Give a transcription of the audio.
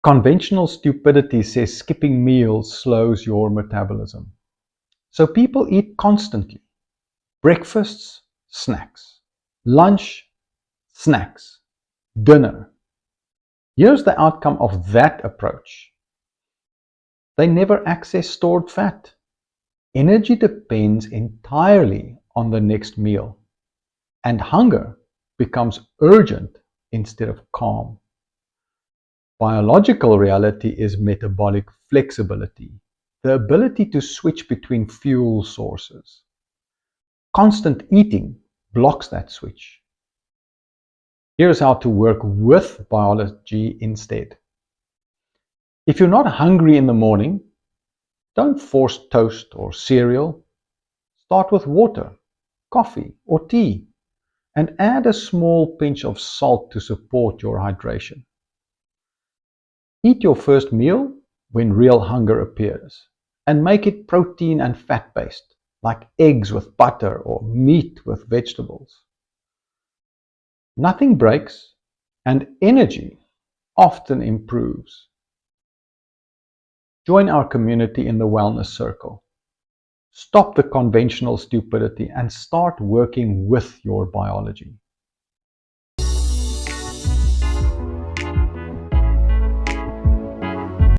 Conventional stupidity says skipping meals slows your metabolism. So people eat constantly. Breakfasts, snacks. Lunch, snacks. Dinner. Here's the outcome of that approach. They never access stored fat. Energy depends entirely on the next meal, and hunger becomes urgent instead of calm. Biological reality is metabolic flexibility, the ability to switch between fuel sources. Constant eating blocks that switch. Here's how to work with biology instead. If you're not hungry in the morning, don't force toast or cereal. Start with water, coffee, or tea, and add a small pinch of salt to support your hydration. Eat your first meal when real hunger appears, and make it protein and fat-based, like eggs with butter or meat with vegetables. Nothing breaks, and energy often improves. Join our community in the Wellness Circle. Stop the conventional stupidity and start working with your biology.